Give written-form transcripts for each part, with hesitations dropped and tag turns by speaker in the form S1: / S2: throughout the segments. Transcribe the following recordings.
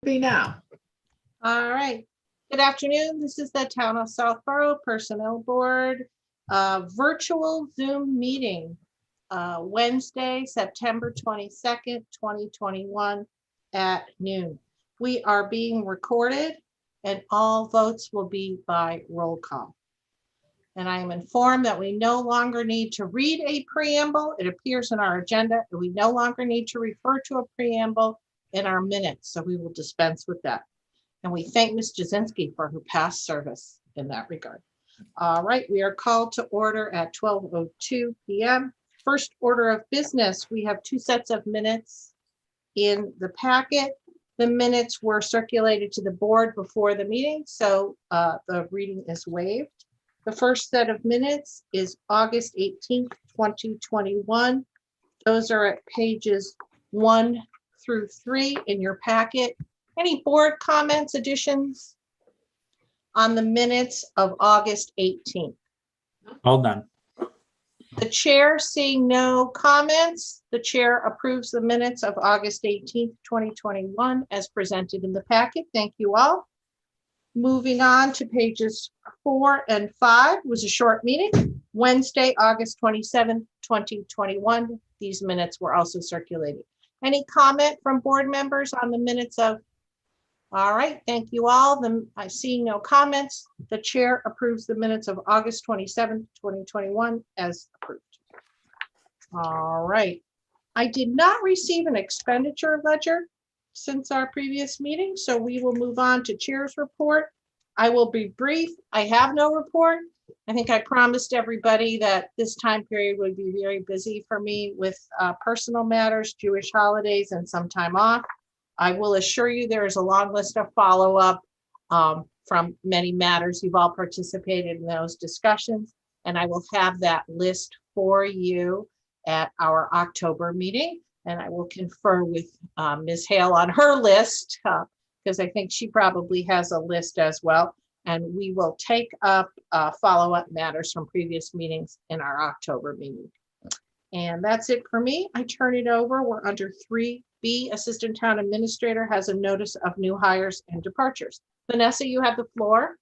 S1: quickly now.
S2: All right. Good afternoon. This is the Town of Southborough Personnel Board virtual Zoom meeting, Wednesday, September 22nd, 2021 at noon. We are being recorded and all votes will be by roll call. And I am informed that we no longer need to read a preamble. It appears in our agenda, and we no longer need to refer to a preamble in our minutes. So we will dispense with that. And we thank Ms. Jasinski for her past service in that regard. All right, we are called to order at 12:02 p.m. First order of business, we have two sets of minutes in the packet. The minutes were circulated to the board before the meeting, so the reading is waived. The first set of minutes is August 18th, 2021. Those are at pages 1 through 3 in your packet. Any board comments, additions on the minutes of August 18th?
S3: All done.
S2: The chair, seeing no comments, the chair approves the minutes of August 18th, 2021 as presented in the packet. Thank you all. Moving on to pages 4 and 5 was a short meeting. Wednesday, August 27th, 2021. These minutes were also circulated. Any comment from board members on the minutes of? All right, thank you all. I see no comments. The chair approves the minutes of August 27th, 2021 as approved. All right. I did not receive an expenditure ledger since our previous meeting, so we will move on to chair's report. I will be brief. I have no report. I think I promised everybody that this time period would be very busy for me with personal matters, Jewish holidays, and some time off. I will assure you there is a long list of follow-up from many matters. You've all participated in those discussions, and I will have that list for you at our October meeting. And I will confer with Ms. Hale on her list because I think she probably has a list as well. And we will take up follow-up matters from previous meetings in our October meeting. And that's it for me. I turn it over. We're under 3B. Assistant Town Administrator has a notice of new hires and departures. Vanessa, you have the floor.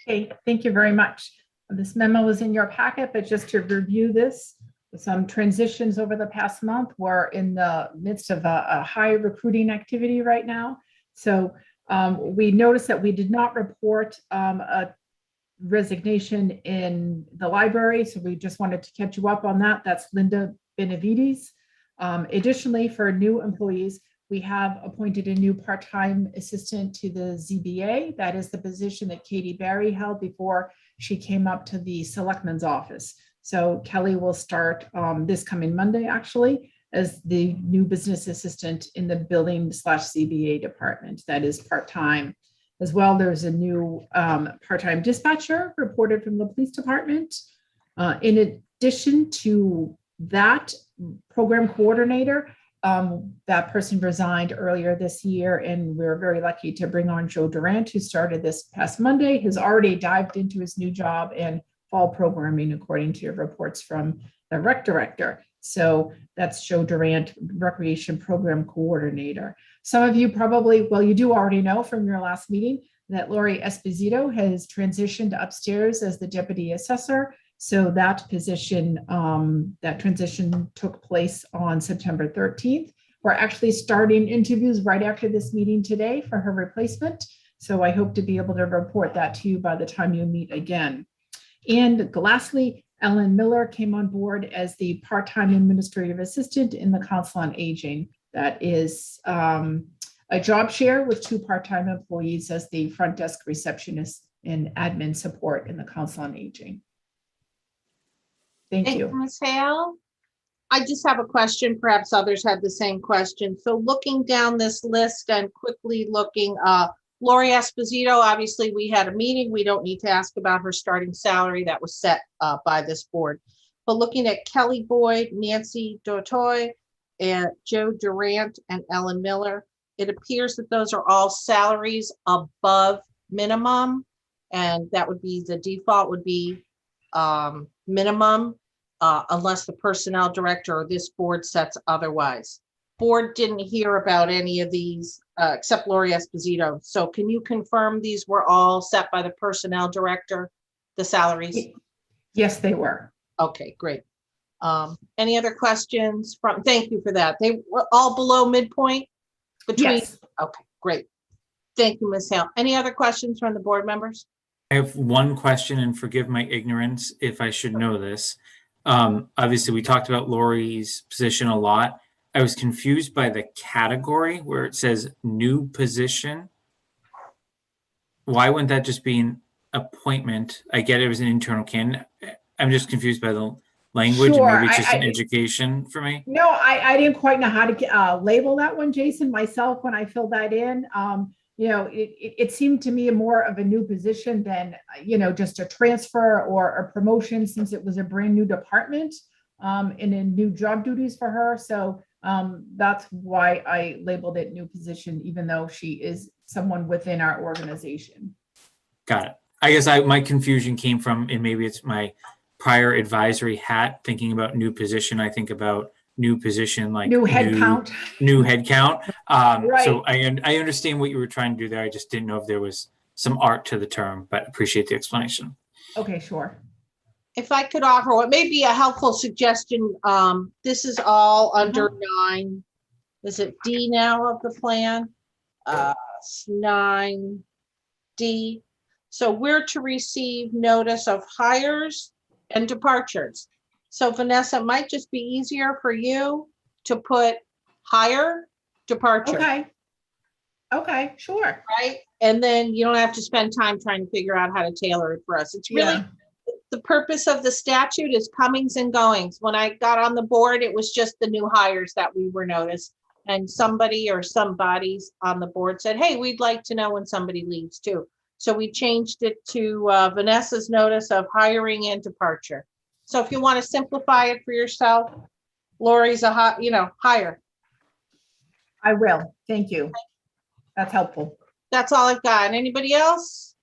S1: Okay, thank you very much. This memo is in your packet, but just to review this, some transitions over the past month. We're in the midst of a high recruiting activity right now. So we noticed that we did not report a resignation in the library. So we just wanted to catch you up on that. That's Linda Benavides. Additionally, for new employees, we have appointed a new part-time assistant to the ZBA. That is the position that Katie Barry held before she came up to the selectman's office. So Kelly will start this coming Monday, actually, as the new business assistant in the building/ZBA department. That is part-time. As well, there's a new part-time dispatcher reported from the police department. In addition to that, program coordinator, that person resigned earlier this year, and we're very lucky to bring on Joe Durant, who started this past Monday, has already dived into his new job and fall programming, according to reports from the rec director. So that's Joe Durant, Recreation Program Coordinator. Some of you probably, well, you do already know from your last meeting that Lori Esposito has transitioned upstairs as the Deputy Assessor. So that position, that transition took place on September 13th. We're actually starting interviews right after this meeting today for her replacement. So I hope to be able to report that to you by the time you meet again. And lastly, Ellen Miller came on board as the part-time administrative assistant in the Council on Aging. That is a job share with 2 part-time employees as the front desk receptionist and admin support in the Council on Aging. Thank you.
S2: Ms. Hale. I just have a question. Perhaps others had the same question. So looking down this list and quickly looking, Lori Esposito, obviously we had a meeting. We don't need to ask about her starting salary that was set by this board. But looking at Kelly Boyd, Nancy Dotoy, and Joe Durant and Ellen Miller, it appears that those are all salaries above minimum. And that would be, the default would be minimum unless the personnel director or this board sets otherwise. board didn't hear about any of these except Lori Esposito. So can you confirm these were all set by the personnel director, the salaries?
S1: Yes, they were.
S2: Okay, great. Any other questions from, thank you for that. They were all below midpoint between?
S1: Yes.
S2: Okay, great. Thank you, Ms. Hale. Any other questions from the board members?
S3: I have one question, and forgive my ignorance if I should know this. Obviously, we talked about Lori's position a lot. I was confused by the category where it says new position. Why wouldn't that just be an appointment? I get it was an internal candidate. I'm just confused by the language.
S1: Sure,
S3: And maybe it's just an
S1: I-
S3: education for me.
S1: No, I didn't quite know how to label that one, Jason, myself, when I filled that in. It seemed to me more of a new position than, just a transfer or a promotion, since it was a brand new department and in new job duties for her. So that's why I labeled it new position, even though she is someone within our organization.
S3: Got it. I guess my confusion came from, and maybe it's my prior advisory hat, thinking about new position. I think about new position, like
S1: New head count.
S3: New head count.
S1: Right.
S3: So I understand what you were trying to do there. I just didn't know if there was some art to the term, but appreciate the explanation.
S1: Okay, sure.
S2: If I could offer what may be a helpful suggestion, this is all under 9. Is it D now of the plan? 9D. So we're to receive notice of hires and departures. So Vanessa, it might just be easier for you to put hire, departure.
S1: Okay, sure.
S2: Right? And then you don't have to spend time trying to figure out how to tailor it for us. It's really,
S1: Yeah.
S2: the purpose of the statute is comings and goings. When I got on the board, it was just the new hires that we were noticed. And somebody or some bodies on the board said, hey, we'd like to know when somebody leaves too. So we changed it to Vanessa's notice of hiring and departure. So if you want to simplify it for yourself, Lori's hire.
S1: I will. Thank you. That's helpful.
S2: That's all I've got. Anybody else?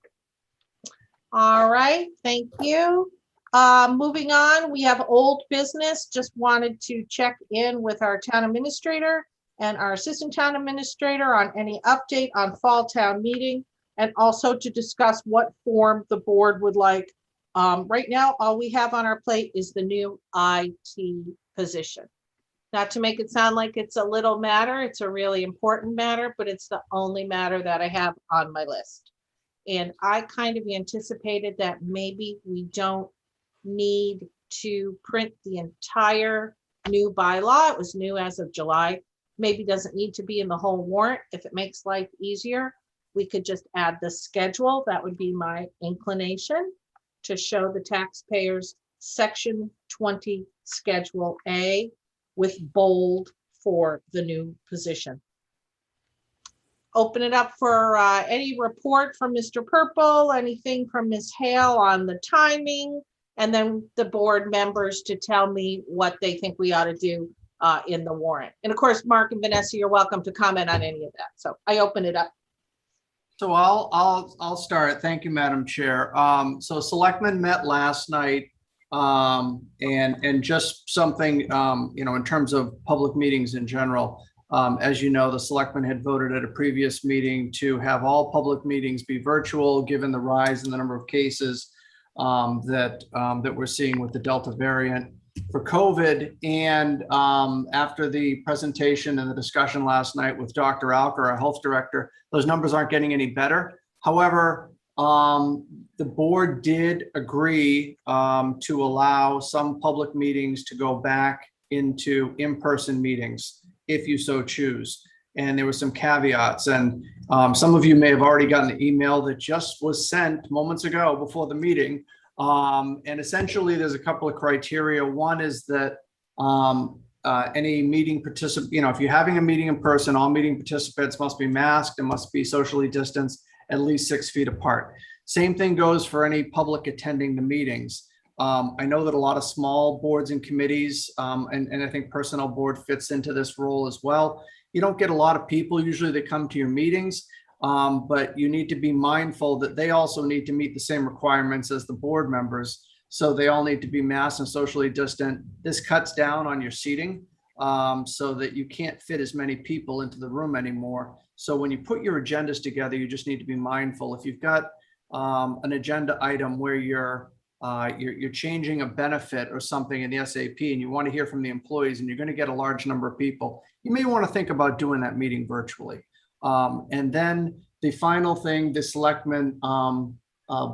S2: All right, thank you. Moving on, we have old business. Just wanted to check in with our town administrator and our assistant town administrator on any update on fall town meeting, and also to discuss what form the board would like. Right now, all we have on our plate is the new IT position. Not to make it sound like it's a little matter, it's a really important matter, but it's the only matter that I have on my list. And I kind of anticipated that maybe we don't need to print the entire new bylaw. It was new as of July. Maybe doesn't need to be in the whole warrant. If it makes life easier, we could just add the schedule. That would be my inclination, to show the taxpayers section 20 schedule A with bold for the new position. Open it up for any report from Mr. Purple, anything from Ms. Hale on the timing, and then the board members to tell me what they think we ought to do in the warrant. And of course, Mark and Vanessa, you're welcome to comment on any of that. So I open it up.
S4: So I'll start. Thank you, Madam Chair. So selectmen met last night, and just something, in terms of public meetings in general. As you know, the selectmen had voted at a previous meeting to have all public meetings be virtual, given the rise in the number of cases that we're seeing with the Delta variant for COVID. And after the presentation and the discussion last night with Dr. Alker, our health director, those numbers aren't getting any better. However, the board did agree to allow some public meetings to go back into in-person meetings if you so choose. And there were some caveats, and some of you may have already gotten the email that just was sent moments ago before the meeting. And essentially there's a couple of criteria. One is that any meeting participant, if you're having a meeting in person, all meeting participants must be masked and must be socially distanced at least 6 feet apart. Same thing goes for any public attending the meetings. I know that a lot of small boards and committees, and I think personnel board fits into this role as well. You don't get a lot of people usually that come to your meetings, but you need to be mindful that they also need to meet the same requirements as the board members. So they all need to be masked and socially distant. This cuts down on your seating. so that you can't fit as many people into the room anymore. So when you put your agendas together, you just need to be mindful. If you've got an agenda item where you're changing a benefit or something in the SAP and you want to hear from the employees and you're going to get a large number of people, you may want to think about doing that meeting virtually. And then the final thing, the selectmen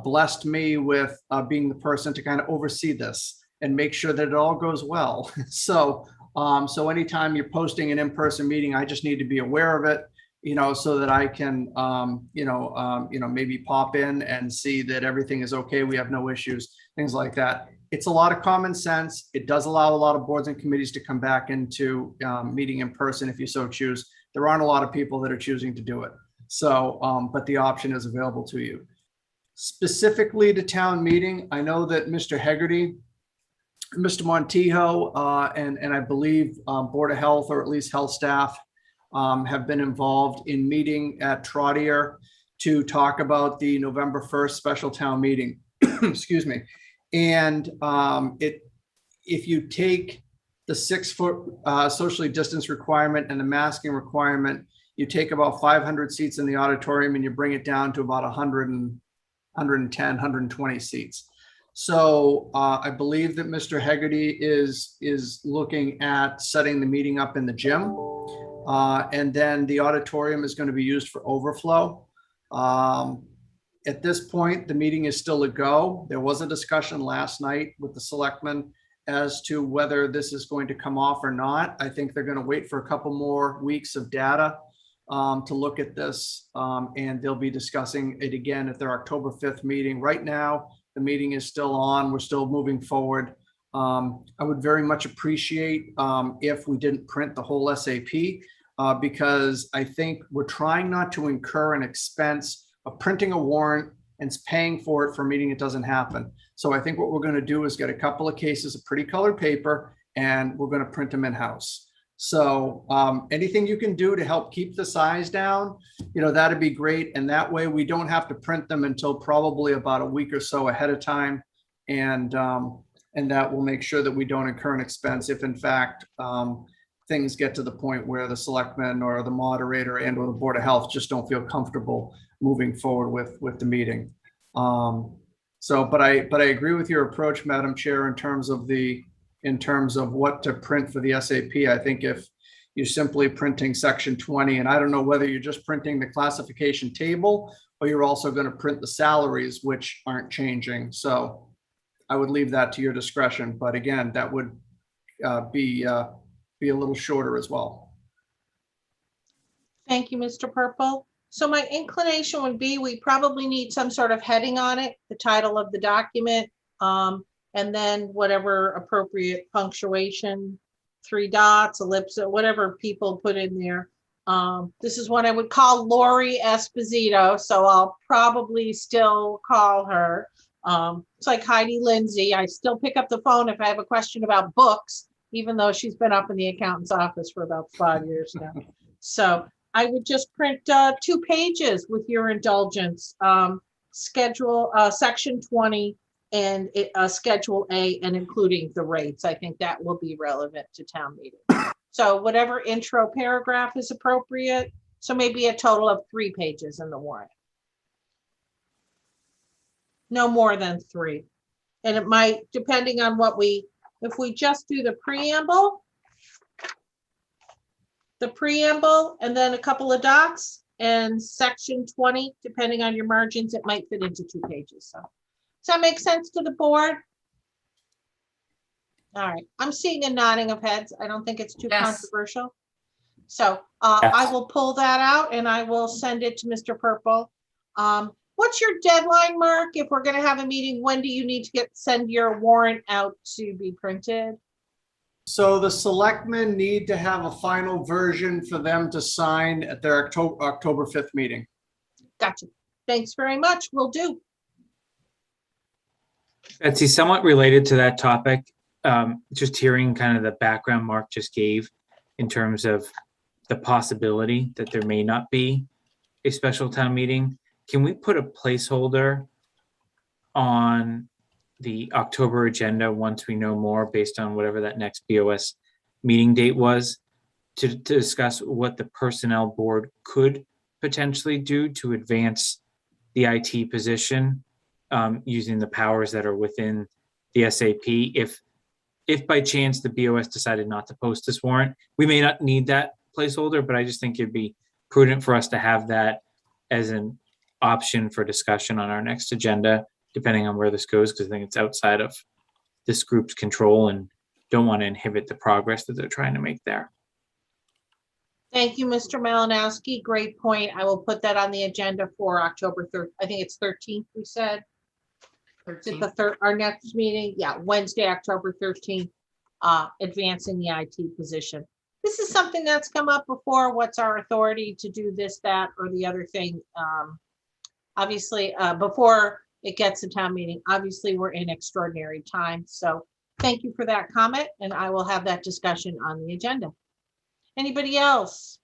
S4: blessed me with being the person to kind of oversee this and make sure that it all goes well. So anytime you're posting an in-person meeting, I just need to be aware of it, so that I can, maybe pop in and see that everything is okay. We have no issues, things like that. It's a lot of common sense. It does allow a lot of boards and committees to come back into meeting in person if you so choose. There aren't a lot of people that are choosing to do it. So, but the option is available to you. Specifically to town meeting, I know that Mr. Hegarty, Mr. Montijo, and I believe Board of Health, or at least health staff, have been involved in meeting at Trottier to talk about the November 1st special town meeting. Excuse me. And if you take the 6-foot socially distanced requirement and the masking requirement, you take about 500 seats in the auditorium and you bring it down to about 110, 120 seats. So I believe that Mr. Hegarty is looking at setting the meeting up in the gym. And then the auditorium is going to be used for overflow. At this point, the meeting is still a go. There was a discussion last night with the selectmen as to whether this is going to come off or not. I think they're going to wait for a couple more weeks of data to look at this, and they'll be discussing it again at their October 5th meeting. Right now, the meeting is still on. We're still moving forward. I would very much appreciate if we didn't print the whole SAP, because I think we're trying not to incur an expense of printing a warrant and paying for it for a meeting that doesn't happen. So I think what we're going to do is get a couple of cases of pretty colored paper and we're going to print them in-house. So anything you can do to help keep the size down, that'd be great. And that way we don't have to print them until probably about a week or so ahead of time. And that will make sure that we don't incur an expense if in fact things get to the point where the selectmen or the moderator and or the Board of Health just don't feel comfortable moving forward with the meeting. But I agree with your approach, Madam Chair, in terms of what to print for the SAP. I think if you're simply printing section 20, and I don't know whether you're just printing the classification table or you're also going to print the salaries, which aren't changing. So I would leave that to your discretion. But again, that would be a little shorter as well.
S2: Thank you, Mr. Purple. So my inclination would be we probably need some sort of heading on it, the title of the document, and then whatever appropriate punctuation, 3 dots, ellipse, whatever people put in there. This is what I would call Lori Esposito, so I'll probably still call her. It's like Heidi Lindsay. I still pick up the phone if I have a question about books, even though she's been up in the accountant's office for about 5 years now. So I would just print 2 pages with your indulgence. Schedule section 20 and schedule A, and including the rates. I think that will be relevant to town meeting. So whatever intro paragraph is appropriate. So maybe a total of 3 pages in the warrant. No more than 3. And it might, depending on if we just do the preamble and then a couple of docs and section 20, depending on your margins, it might fit into 2 pages. So does that make sense to the board? All right, I'm seeing a nodding of heads. I don't think it's too controversial. So I will pull that out and I will send it to Mr. Purple. What's your deadline, Mark? If we're going to have a meeting, when do you need to send your warrant out to be printed?
S4: So the selectmen need to have a final version for them to sign at their October 5th meeting.
S2: Gotcha. Thanks very much. Will do.
S3: Betsy, somewhat related to that topic, just hearing kind of the background Mark just gave in terms of the possibility that there may not be a special town meeting. Can we put a placeholder on the October agenda once we know more based on whatever that next BOS meeting date was to discuss what the personnel board could potentially do to advance the IT position using the powers that are within the SAP. If by chance the BOS decided not to post this warrant, we may not need that placeholder, but I just think it'd be prudent for us to have that as an option for discussion on our next agenda, depending on where this goes, because I think it's outside of this group's control and don't want to inhibit the progress that they're trying to make there.
S2: Thank you, Mr. Malinowski. Great point. I will put that on the agenda for October 3rd. I think it's 13th, we said. Is it the third, our next meeting? Yeah, Wednesday, October 13th, advancing the IT position. This is something that's come up before. What's our authority to do this, that, or the other thing? Obviously, before it gets to town meeting, obviously we're in extraordinary times. So thank you for that comment, and I will have that discussion on the agenda. Anybody else?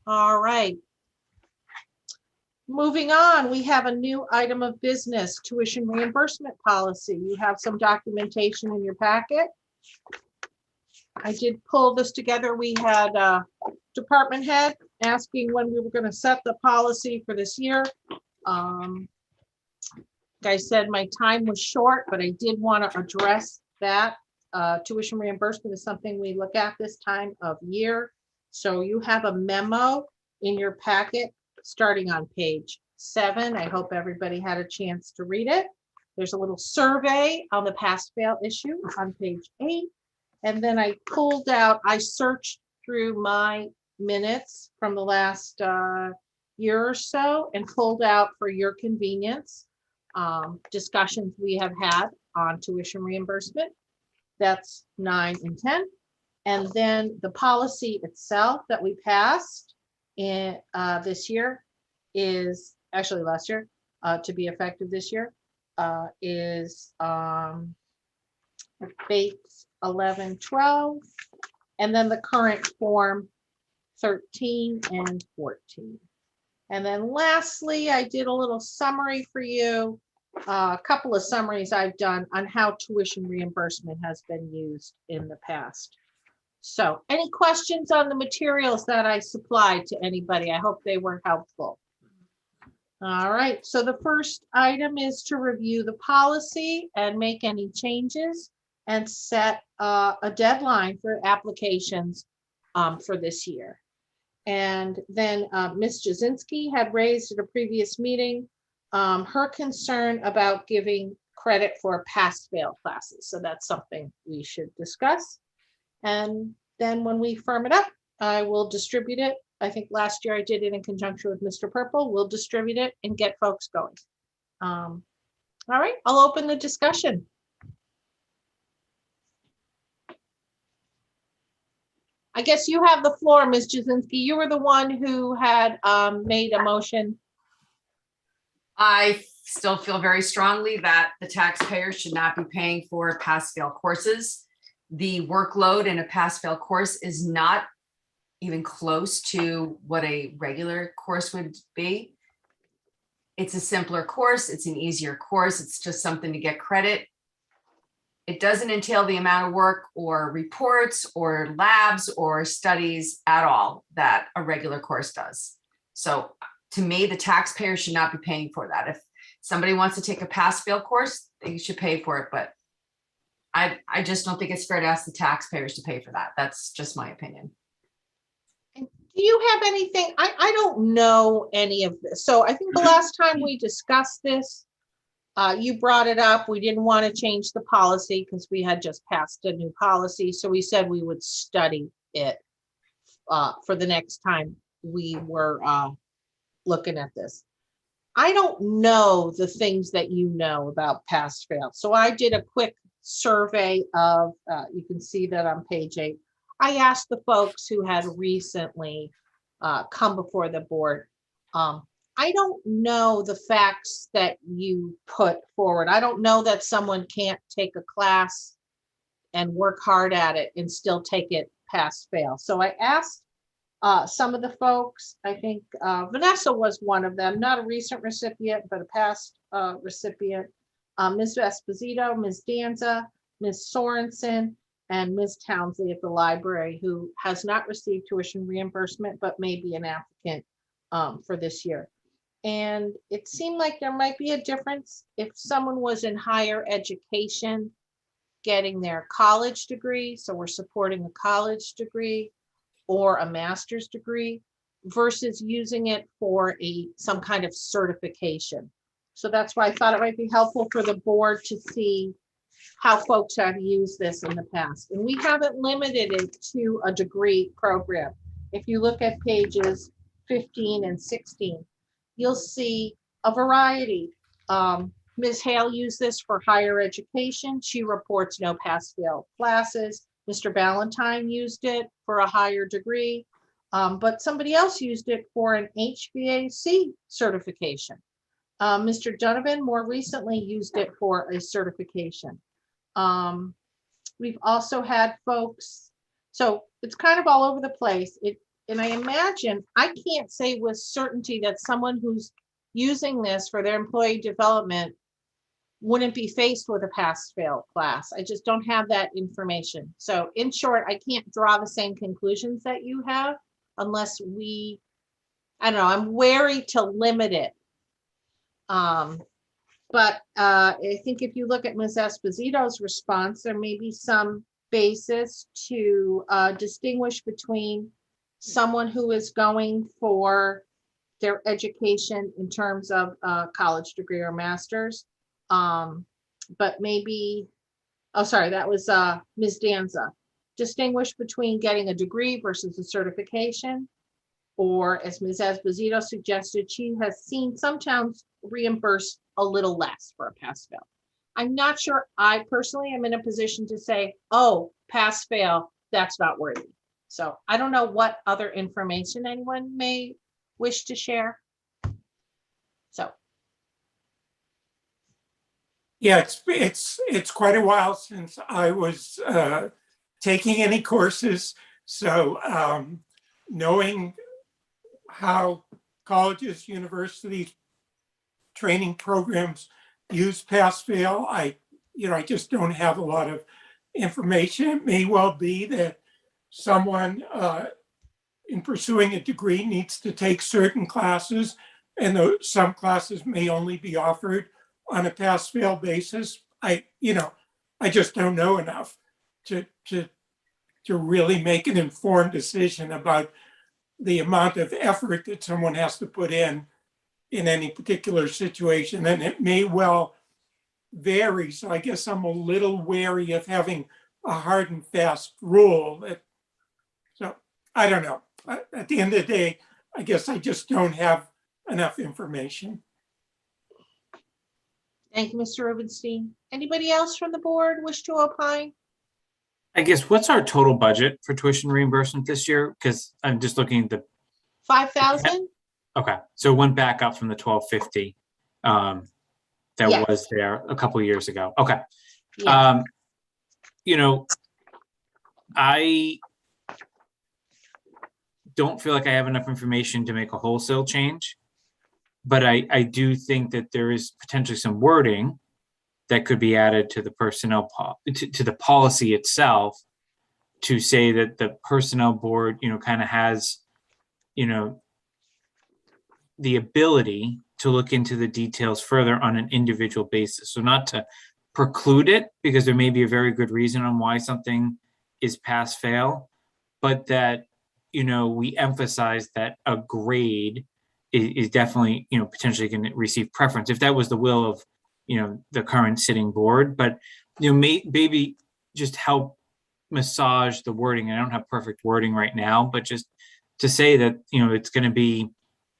S2: All right. Moving on, we have a new item of business, tuition reimbursement policy. You have some documentation in your packet. I did pull this together. We had a department head asking when we were going to set the policy for this year. Like I said, my time was short, but I did want to address that. Tuition reimbursement is something we look at this time of year. So you have a memo in your packet starting on page 7. I hope everybody had a chance to read it. There's a little survey on the pass-fail issue on page 8. And then I pulled out, I searched through my minutes from the last year or so and pulled out, for your convenience, discussions we have had on tuition reimbursement. That's 9 and 10. And then the policy itself that we passed in this year is, actually last year, to be effective this year, is Bates 11-12, and then the current form 13 and 14. And then lastly, I did a little summary for you, a couple of summaries I've done on how tuition reimbursement has been used in the past. So any questions on the materials that I supplied to anybody? I hope they were helpful. All right, so the first item is to review the policy and make any changes and set a deadline for applications for this year. And then Ms. Jasinski had raised at a previous meeting her concern about giving credit for pass-fail classes. So that's something we should discuss. And then when we firm it up, I will distribute it. I think last year I did it in conjunction with Mr. Purple. We'll distribute it and get folks going. All right, I'll open the discussion. I guess you have the floor, Ms. Jasinski. You were the one who had made a motion.
S5: I still feel very strongly that the taxpayer should not be paying for pass-fail courses. The workload in a pass-fail course is not even close to what a regular course would be. It's a simpler course. It's an easier course. It's just something to get credit. It doesn't entail the amount of work or reports or labs or studies at all that a regular course does. So to me, the taxpayer should not be paying for that. If somebody wants to take a pass-fail course, they should pay for it. But I just don't think it's fair to ask the taxpayers to pay for that. That's just my opinion.
S2: Do you have anything? I don't know any of this. So I think the last time we discussed this, you brought it up. We didn't want to change the policy because we had just passed a new policy. So we said we would study it for the next time we were looking at this. I don't know the things that you know about pass-fail. So I did a quick survey of, you can see that on page 8. I asked the folks who had recently come before the board. I don't know the facts that you put forward. I don't know that someone can't take a class and work hard at it and still take it pass-fail. So I asked some of the folks. I think Vanessa was one of them, not a recent recipient, but a past recipient. Ms. Esposito, Ms. Danza, Ms. Sorensen, and Ms. Townsley at the library, who has not received tuition reimbursement, but may be an applicant for this year. And it seemed like there might be a difference if someone was in higher education, getting their college degree, so we're supporting a college degree or a master's degree, versus using it for some kind of certification. So that's why I thought it might be helpful for the board to see how folks have used this in the past. And we haven't limited it to a degree program. If you look at pages 15 and 16, you'll see a variety. Ms. Hale used this for higher education. She reports no pass-fail classes. Mr. Ballantyne used it for a higher degree, but somebody else used it for an HVAC certification. Mr. Donovan more recently used it for a certification. We've also had folks, so it's kind of all over the place. And I imagine, I can't say with certainty that someone who's using this for their employee development wouldn't be faced with a pass-fail class. I just don't have that information. So in short, I can't draw the same conclusions that you have unless I don't know, I'm wary to limit it. But I think if you look at Ms. Esposito's response, there may be some basis to distinguish between someone who is going for their education in terms of a college degree or master's. But maybe, oh, sorry, that was Ms. Danza. Distinguish between getting a degree versus a certification. Or as Ms. Esposito suggested, she has seen some towns reimburse a little less for a pass-fail. I'm not sure I personally am in a position to say, oh, pass-fail, that's not worthy. So I don't know what other information anyone may wish to share. So.
S6: Yeah, it's quite a while since I was taking any courses. So knowing how colleges, universities, training programs use pass-fail, I just don't have a lot of information. It may well be that someone in pursuing a degree needs to take certain classes, and some classes may only be offered on a pass-fail basis. I just don't know enough to really make an informed decision about the amount of effort that someone has to put in any particular situation. And it may well vary. So I guess I'm a little wary of having a hard and fast rule. So I don't know. At the end of the day, I guess I just don't have enough information.
S2: Thank you, Mr. Rubenstein. Anybody else from the board wish to opine?
S3: I guess, what's our total budget for tuition reimbursement this year? Because I'm just looking at the,
S2: 5,000?
S3: okay, so it went back up from the 1,250 that
S2: Yes.
S3: was there a couple of years ago. Okay.
S2: Yeah.
S3: I don't feel like I have enough information to make a wholesale change, but I do think that there is potentially some wording that could be added to the personnel to the policy itself, to say that the personnel board, kind of has, the ability to look into the details further on an individual basis. So not to preclude it, because there may be a very good reason on why something is pass fail, but that, we emphasize that a grade is definitely, potentially going to receive preference, if that was the will of, the current sitting board. But, maybe just help massage the wording. I don't have perfect wording right now, but just to say that, it's going to be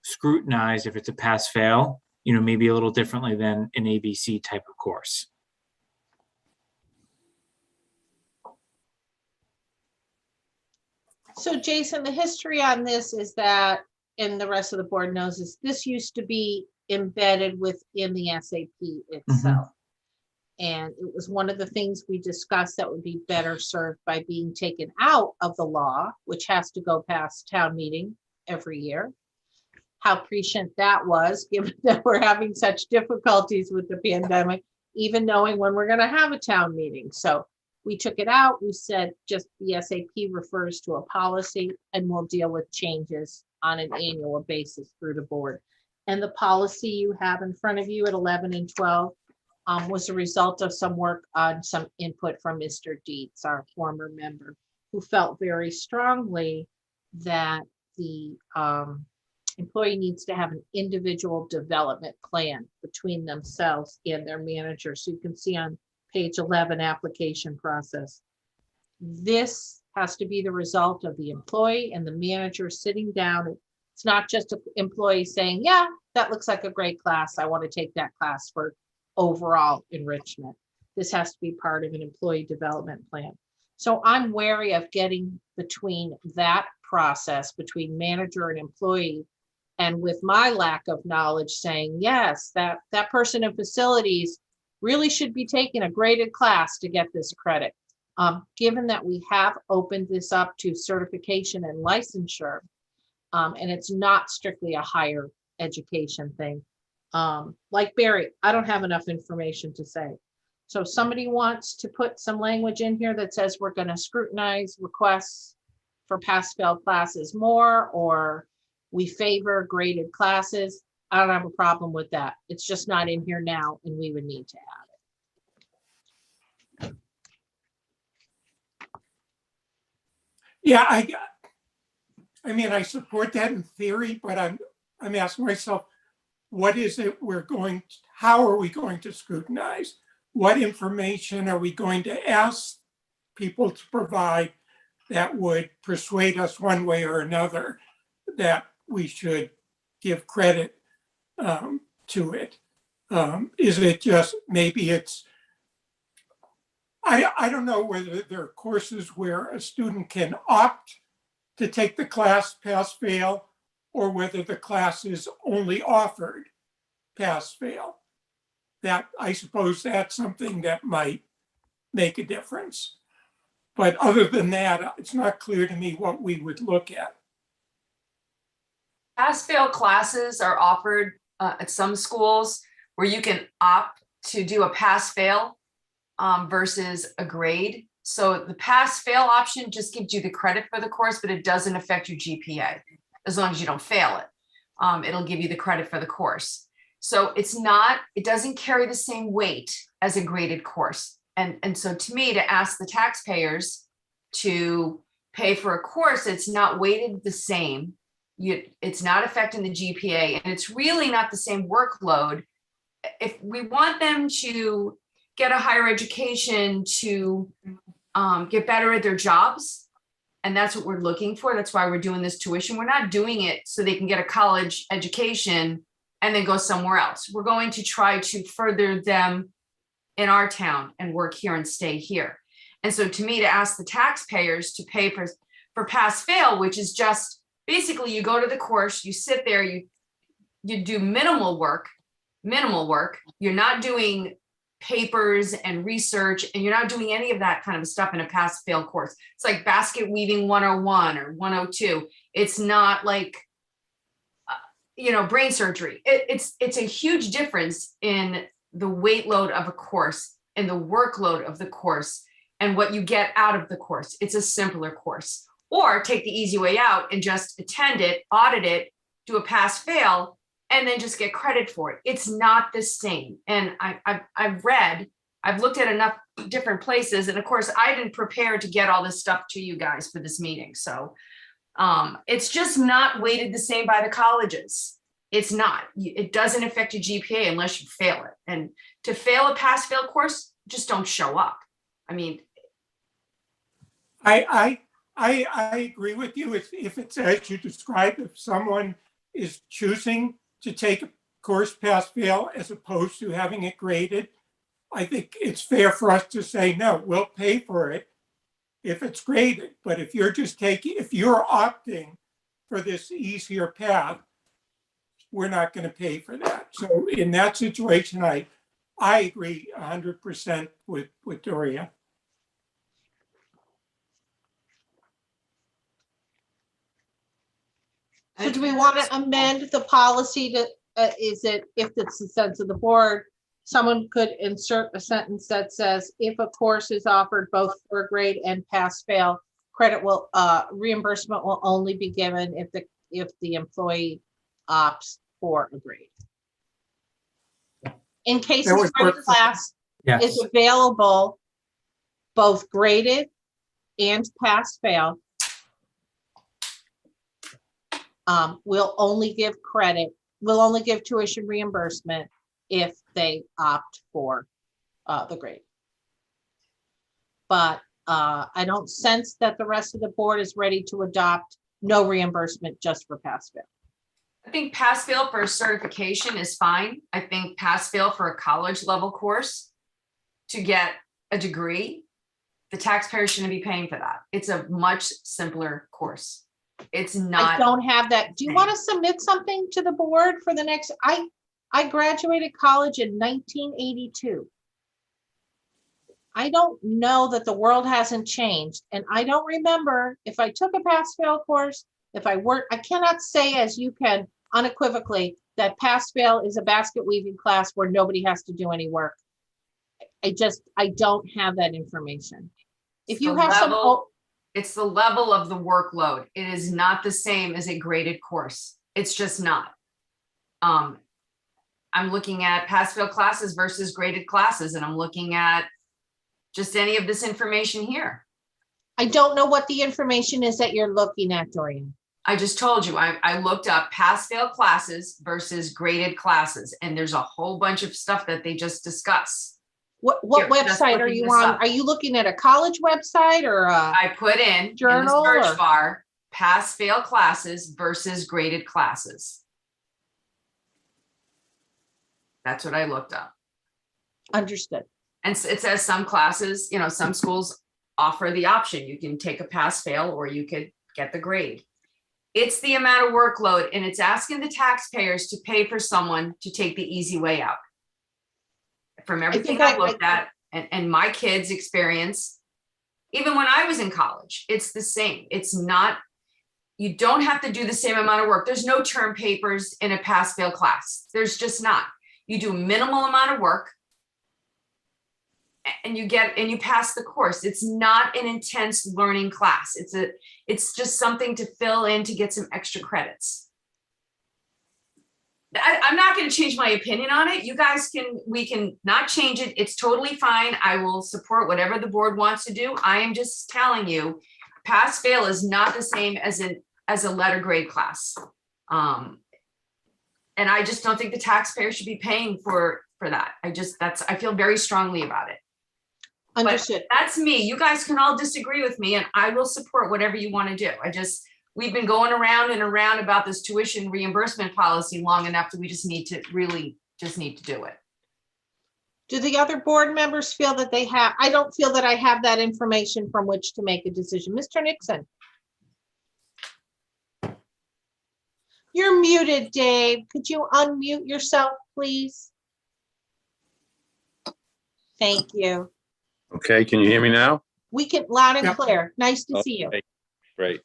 S3: scrutinized if it's a pass fail, maybe a little differently than an ABC type of course.
S2: So Jason, the history on this is that, and the rest of the board knows, is this used to be embedded within the SAP itself. And it was one of the things we discussed that would be better served by being taken out of the law, which has to go past town meeting every year. How prescient that was, given that we're having such difficulties with the pandemic, even knowing when we're going to have a town meeting. So We took it out. We said just the SAP refers to a policy and we'll deal with changes on an annual basis through the board. And the policy you have in front of you at 11 and 12 was a result of some work on some input from Mr. Dietz, our former member, who felt very strongly that the employee needs to have an individual development plan between themselves and their manager. So you can see on page 11, application process. This has to be the result of the employee and the manager sitting down. It's not just an employee saying, yeah, that looks like a great class. I want to take that class for overall enrichment. This has to be part of an employee development plan. So I'm wary of getting between that process between manager and employee, and with my lack of knowledge saying, yes, that person in facilities really should be taking a graded class to get this credit. Given that we have opened this up to certification and licensure, and it's not strictly a higher education thing. Like Barry, I don't have enough information to say. So if somebody wants to put some language in here that says we're going to scrutinize requests for pass-fail classes more, or we favor graded classes, I don't have a problem with that. It's just not in here now, and we would need to add it.
S6: Yeah, I mean, I support that in theory, but I'm asking myself, what is it how are we going to scrutinize? What information are we going to ask people to provide that would persuade us one way or another that we should give credit to it? Is it just, maybe it's, I don't know whether there are courses where a student can opt to take the class pass-fail, or whether the class is only offered pass-fail. That, I suppose that's something that might make a difference. But other than that, it's not clear to me what we would look at.
S5: Pass-fail classes are offered at some schools where you can opt to do a pass-fail versus a grade. So the pass-fail option just gives you the credit for the course, but it doesn't affect your GPA as long as you don't fail it. It'll give you the credit for the course. So it doesn't carry the same weight as a graded course. And so to me, to ask the taxpayers to pay for a course, it's not weighted the same. It's not affecting the GPA, and it's really not the same workload. If we want them to get a higher education, to get better at their jobs, and that's what we're looking for. That's why we're doing this tuition. We're not doing it so they can get a college education and then go somewhere else. We're going to try to further them in our town and work here and stay here. And so to me, to ask the taxpayers to pay for pass-fail, which is just basically you go to the course, you sit there, you do minimal work. You're not doing papers and research, and you're not doing any of that kind of stuff in a pass-fail course. It's like basket weaving 101 or 102. It's not like, brain surgery. It's a huge difference in the weight load of a course and the workload of the course and what you get out of the course. It's a simpler course. Or take the easy way out and just attend it, audit it, do a pass-fail, and then just get credit for it. It's not the same. And I've looked at enough different places, and of course I didn't prepare to get all this stuff to you guys for this meeting. So it's just not weighted the same by the colleges. It's not. It doesn't affect your GPA unless you fail it. And to fail a pass-fail course, just don't show up. I mean,
S6: I agree with you. If it's as you described, if someone is choosing to take a course pass-fail as opposed to having it graded, I think it's fair for us to say, no, we'll pay for it if it's graded. But if you're opting for this easier path, we're not going to pay for that. So in that situation, I agree 100% with Doria.
S2: So do we want to amend the policy to, is it, if it's the sense of the board, someone could insert a sentence that says, if a course is offered both for a grade and pass fail, reimbursement will only be given if the employee opts for a grade. In cases
S6: would
S2: where
S6: work
S2: the
S6: for-
S2: class
S3: Yes.
S2: is available, both graded and pass fail, we'll only give tuition reimbursement if they opt for the grade. But I don't sense that the rest of the board is ready to adopt no reimbursement just for pass fail.
S5: I think pass fail for a certification is fine. I think pass fail for a college level course to get a degree, the taxpayer shouldn't be paying for that. It's a much simpler course. It's
S2: I
S5: not,
S2: don't have that. Do you want to submit something to the board for the next, I graduated college in 1982. I don't know that the world hasn't changed, and I don't remember if I took a pass fail course, if I worked. I cannot say, as you can unequivocally, that pass fail is a basket weaving class where nobody has to do any work. I don't have that information. If you have some,
S5: it's the level of the workload. It is not the same as a graded course. It's just not. I'm looking at pass fail classes versus graded classes, and I'm looking at just any of this information here.
S2: I don't know what the information is that you're looking at, Dorian.
S5: I just told you, I looked up pass fail classes versus graded classes, and there's a whole bunch of stuff that they just discuss.
S2: What
S5: Here, just
S2: website are
S5: looking
S2: you
S5: this
S2: on?
S5: up.
S2: Are you looking at a college website or
S5: I put in the
S2: Journal
S5: search
S2: or-
S5: bar, pass fail classes versus graded classes. That's what I looked up.
S2: understood?
S5: And it says some classes, some schools offer the option. You can take a pass fail or you could get the grade. It's the amount of workload, and it's asking the taxpayers to pay for someone to take the easy way out. From everything I've looked at and my kids' experience, even when I was in college, it's the same. It's not, you don't have to do the same amount of work. There's no term papers in a pass fail class. There's just not. You do minimal amount of work and you pass the course. It's not an intense learning class. It's just something to fill in to get some extra credits. I'm not going to change my opinion on it. You guys we can not change it. It's totally fine. I will support whatever the board wants to do. I am just telling you, pass fail is not the same as a letter grade class. And I just don't think the taxpayer should be paying for that. I feel very strongly about it.
S2: Understood.
S5: But that's me. You guys can all disagree with me, and I will support whatever you want to do. We've been going around and around about this tuition reimbursement policy long enough that we just need to do it.
S2: Do the other board members feel that they have, I don't feel that I have that information from which to make a decision. Mr. Nixon. You're muted, Dave. Could you unmute yourself, please? Thank you.
S7: Okay, can you hear me now?
S2: We can, loud and
S6: Yep.
S2: clear. Nice to see you.
S7: Okay, great.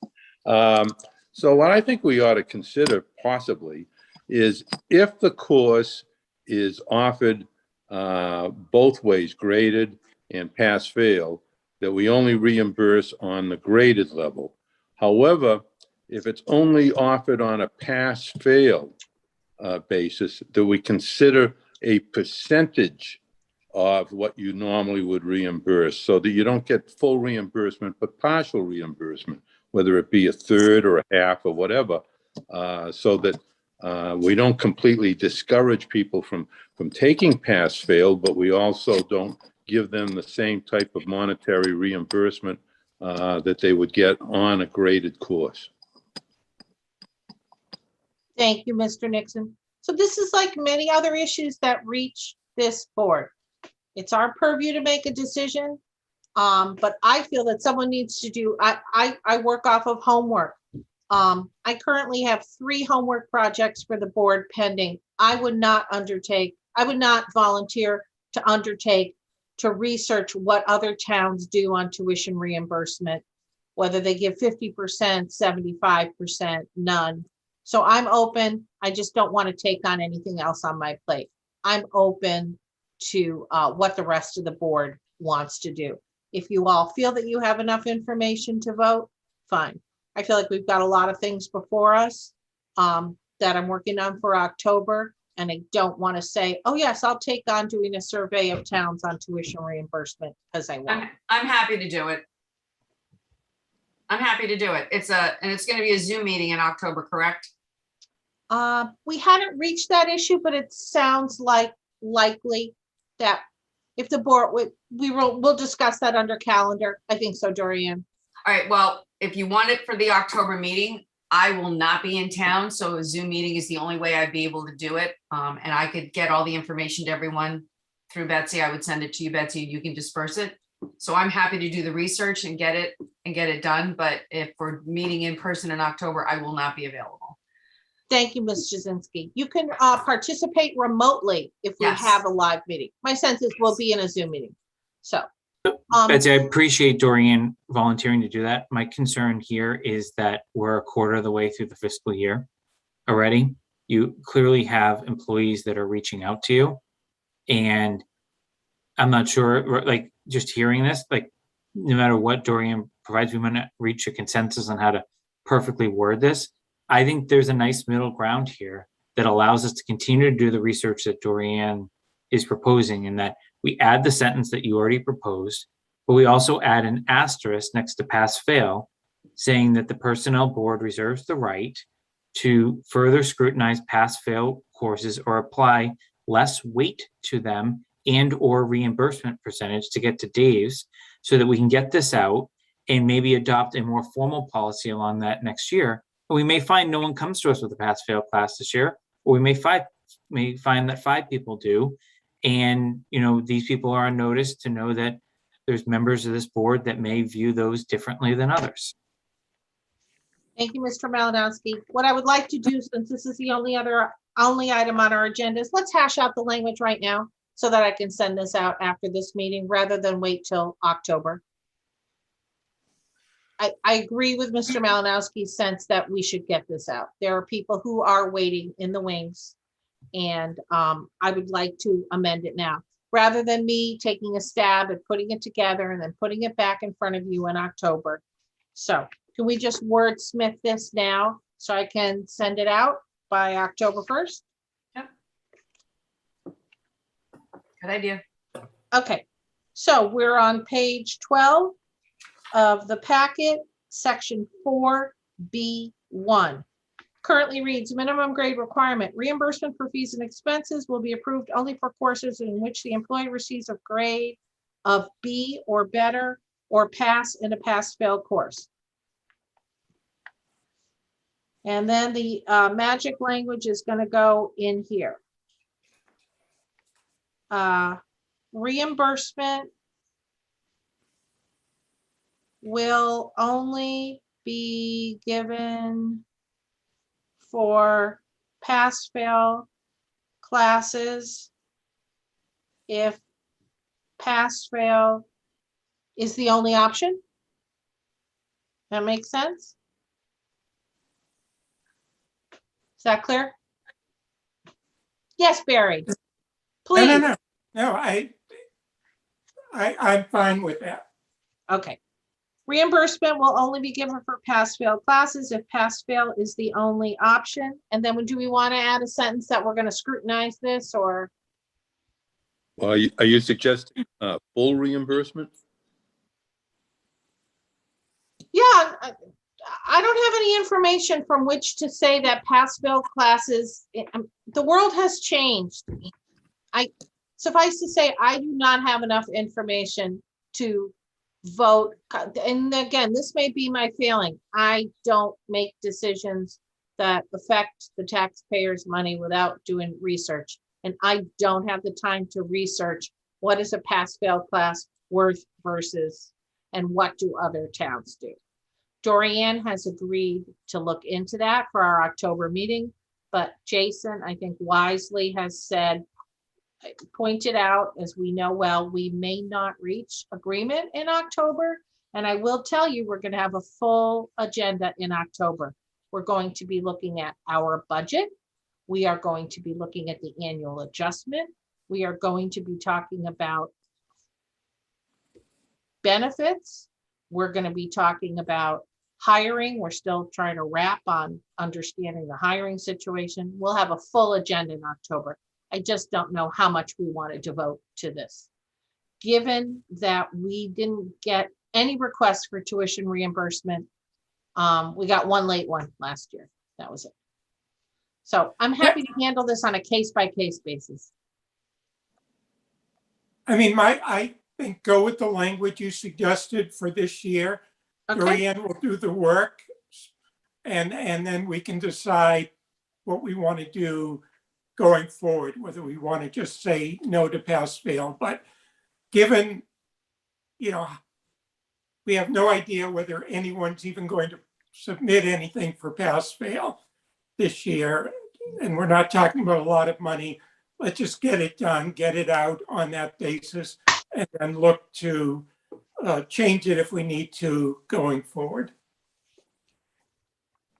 S7: So what I think we ought to consider possibly is if the course is offered both ways, graded and pass fail, that we only reimburse on the graded level. However, if it's only offered on a pass fail basis, that we consider a percentage of what you normally would reimburse, so that you don't get full reimbursement, but partial reimbursement, whether it be a third or a half or whatever, so that we don't completely discourage people from taking pass fail, but we also don't give them the same type of monetary reimbursement that they would get on a graded course.
S2: Thank you, Mr. Nixon. So this is like many other issues that reach this board. It's our purview to make a decision, but I feel that someone needs to do, I work off of homework. I currently have 3 homework projects for the board pending. I would not volunteer to undertake to research what other towns do on tuition reimbursement, whether they give 50%, 75%, none. So I'm open. I just don't want to take on anything else on my plate. I'm open to what the rest of the board wants to do. If you all feel that you have enough information to vote, fine. I feel like we've got a lot of things before us that I'm working on for October. And I don't want to say, oh yes, I'll take on doing a survey of towns on tuition reimbursement because I won't.
S5: I'm happy to do it. I'm happy to do it. And it's going to be a Zoom meeting in October, correct?
S2: We hadn't reached that issue, but it sounds like likely that if the board, we'll discuss that under calendar. I think so, Dorian.
S5: All right, well, if you want it for the October meeting, I will not be in town, so a Zoom meeting is the only way I'd be able to do it. And I could get all the information to everyone through Betsy. I would send it to you, Betsy, and you can disperse it. So I'm happy to do the research and get it done. But if we're meeting in person in October, I will not be available.
S2: Thank you, Ms. Jasinski. You can participate remotely if we
S5: Yes.
S2: have a live meeting. My sense is we'll be in a Zoom meeting. So.
S3: Betsy, I appreciate Dorian volunteering to do that. My concern here is that we're a quarter of the way through the fiscal year already. You clearly have employees that are reaching out to you. And I'm not sure, like, just hearing this, like, no matter what Dorian provides, we might not reach a consensus on how to perfectly word this. I think there's a nice middle ground here that allows us to continue to do the research that Dorian is proposing, and that we add the sentence that you already proposed, but we also add an asterisk next to pass fail, saying that the personnel board reserves the right to further scrutinize pass fail courses or apply less weight to them and or reimbursement percentage to get to Dave's, so that we can get this out and maybe adopt a more formal policy along that next year. But we may find no one comes to us with a pass fail class this year, or we may find that 5 people do. And, you know, these people are on notice to know that there's members of this board that may view those differently than others.
S2: Thank you, Mr. Malinowski. What I would like to do, since this is the only item on our agenda, is let's hash out the language right now so that I can send this out after this meeting rather than wait till October. I agree with Mr. Malinowski's sense that we should get this out. There are people who are waiting in the wings, and I would like to amend it now, rather than me taking a stab at putting it together and then putting it back in front of you in October. So can we just wordsmith this now so I can send it out by October 1st?
S5: Yep. Good idea.
S2: Okay, so we're on page 12 of the packet, section 4B1. Currently reads, minimum grade requirement, reimbursement for fees and expenses will be approved only for courses in which the employee receives a grade of B or better or pass in a pass-fail course. And then the magic language is going to go in here. Reimbursement will only be given for pass-fail classes if pass-fail is the only option. That makes sense? Is that clear? Yes, Barry. Please.
S6: No, I'm fine with that.
S2: Okay. Reimbursement will only be given for pass-fail classes if pass-fail is the only option. And then do we want to add a sentence that we're going to scrutinize this, or?
S7: Well, are you suggesting full reimbursement?
S2: Yeah, I don't have any information from which to say that pass-fail classes, the world has changed. Suffice to say, I do not have enough information to vote. And again, this may be my failing. I don't make decisions that affect the taxpayers' money without doing research. And I don't have the time to research what is a pass-fail class worth versus, and what do other towns do. Dorian has agreed to look into that for our October meeting, but Jason, I think wisely has said, pointed out, as we know well, we may not reach agreement in October. And I will tell you, we're going to have a full agenda in October. We're going to be looking at our budget. We are going to be looking at the annual adjustment. We are going to be talking about benefits. We're going to be talking about hiring. We're still trying to wrap on understanding the hiring situation. We'll have a full agenda in October. I just don't know how much we want to devote to this. Given that we didn't get any requests for tuition reimbursement, we got one late one last year. That was it. So I'm happy to handle this on a case-by-case basis.
S6: I mean, I think go with the language you suggested for this year.
S2: Okay,
S6: Dorian will do the work, and then we can decide what we want to do going forward, whether we want to just say no to pass fail. But given, we have no idea whether anyone's even going to submit anything for pass fail this year, and we're not talking about a lot of money. Let's just get it done, get it out on that basis, and then look to change it if we need to going forward.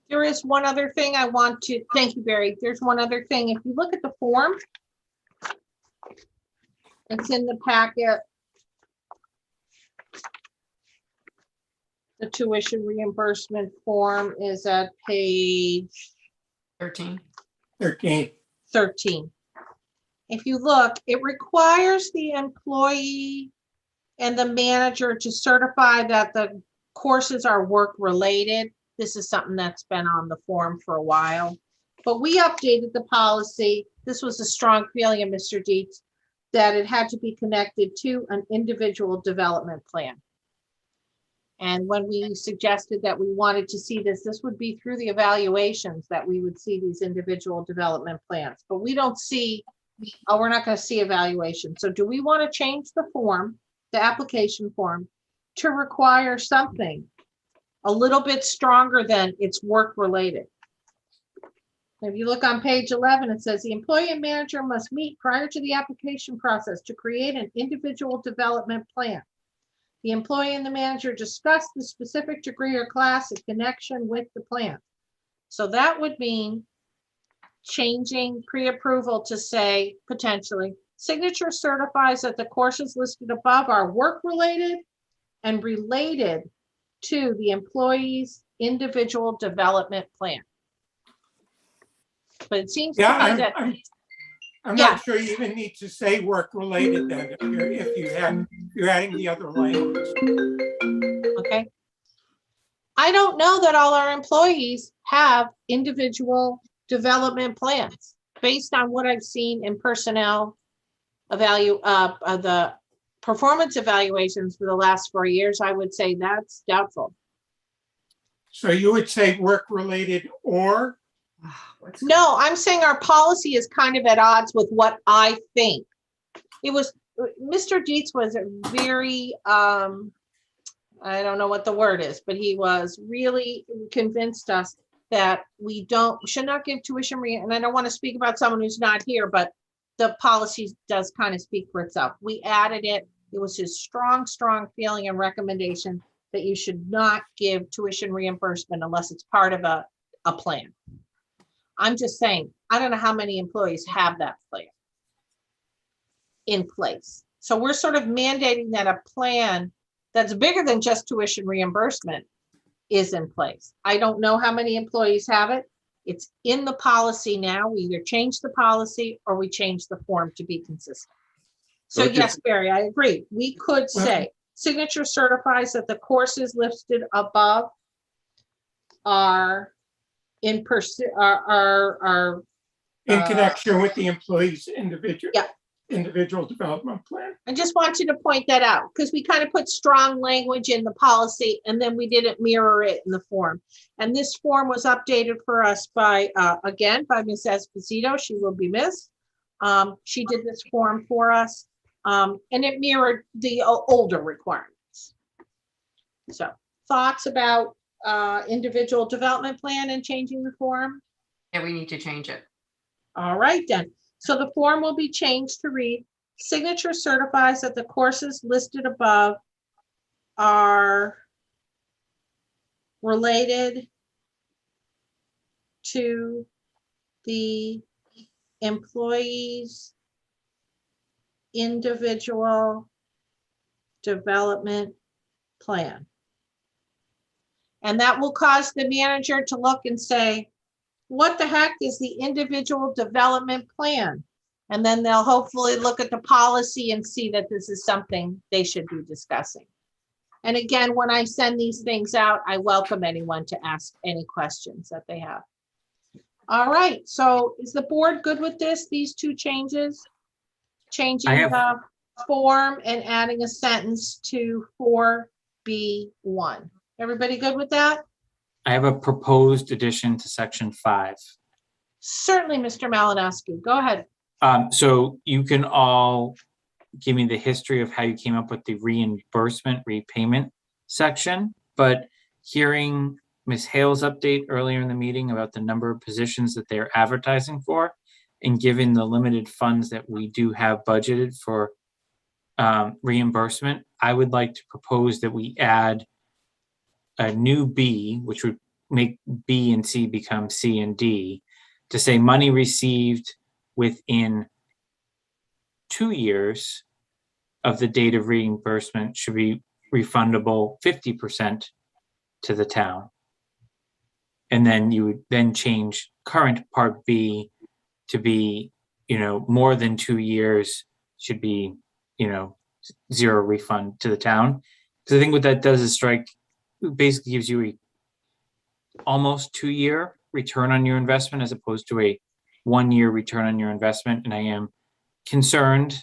S2: there is one other thing I want to, thank you, Barry. There's one other thing. If you look at the form, it's in the packet. The tuition reimbursement form is at page
S5: 13.
S6: 13.
S2: 13. If you look, it requires the employee and the manager to certify that the courses are work-related. This is something that's been on the form for a while, but we updated the policy. This was a strong feeling of Mr. Dietz that it had to be connected to an individual development plan. And when we suggested that we wanted to see this would be through the evaluations that we would see these individual development plans, but we don't see, we're not going to see evaluation. So do we want to change the form, the application form, to require something a little bit stronger than it's work-related? If you look on page 11, it says the employee and manager must meet prior to the application process to create an individual development plan. The employee and the manager discuss the specific degree or class in connection with the plan. So that would mean changing pre-approval to say, potentially, signature certifies that the courses listed above are work-related and related to the employee's individual development plan. But it seems to
S6: Yeah,
S2: me that,
S6: I'm
S2: Yeah.
S6: not sure you even need to say work-related then, if you're adding the other language.
S2: okay. I don't know that all our employees have individual development plans. Based on what I've seen in personnel the performance evaluations for the last 4 years, I would say that's doubtful.
S6: So you would say work-related or?
S2: No, I'm saying our policy is kind of at odds with what I think. It was, Mr. Dietz was very, I don't know what the word is, but he was really convinced us that we should not give tuition and I don't want to speak about someone who's not here, but the policy does kind of speak for itself. We added it. It was his strong feeling and recommendation that you should not give tuition reimbursement unless it's part of a plan. I'm just saying, I don't know how many employees have that plan in place. So we're sort of mandating that a plan that's bigger than just tuition reimbursement is in place. I don't know how many employees have it. It's in the policy now. We either change the policy or we change the form to be consistent. So
S7: Okay.
S2: yes, Barry, I agree. We could say signature certifies that the courses listed above are in
S6: In connection with the employee's individual.
S2: Yeah.
S6: Individual development plan.
S2: I just want you to point that out because we kind of put strong language in the policy and then we didn't mirror it in the form. And this form was updated for us by, again, by Ms. Esposito. She will be missed. She did this form for us and it mirrored the older requirements. So thoughts about individual development plan and changing the form?
S5: Yeah, we need to change it.
S2: All right, then. So the form will be changed to read, signature certifies that the courses listed above are related to the employee's individual development plan. And that will cause the manager to look and say, what the heck is the individual development plan? And then they'll hopefully look at the policy and see that this is something they should be discussing. And again, when I send these things out, I welcome anyone to ask any questions that they have. All right, so is the board good with this, these two changes? Changing the form and adding a sentence to 4B1. Everybody good with that?
S3: I have a proposed addition to section 5.
S2: Certainly, Mr. Malinowski, go ahead.
S3: So you can all give me the history of how you came up with the reimbursement repayment section, but hearing Ms. Hale's update earlier in the meeting about the number of positions that they're advertising for, and given the limited funds that we do have budgeted for reimbursement, I would like to propose that we add a new B, which would make B and C become C and D, to say money received within 2 years of the date of reimbursement should be refundable 50% to the town. And then you would then change current part B to be, more than 2 years should be, zero refund to the town. Because I think what that does is basically gives you a almost 2-year return on your investment as opposed to a 1-year return on your investment. And I am concerned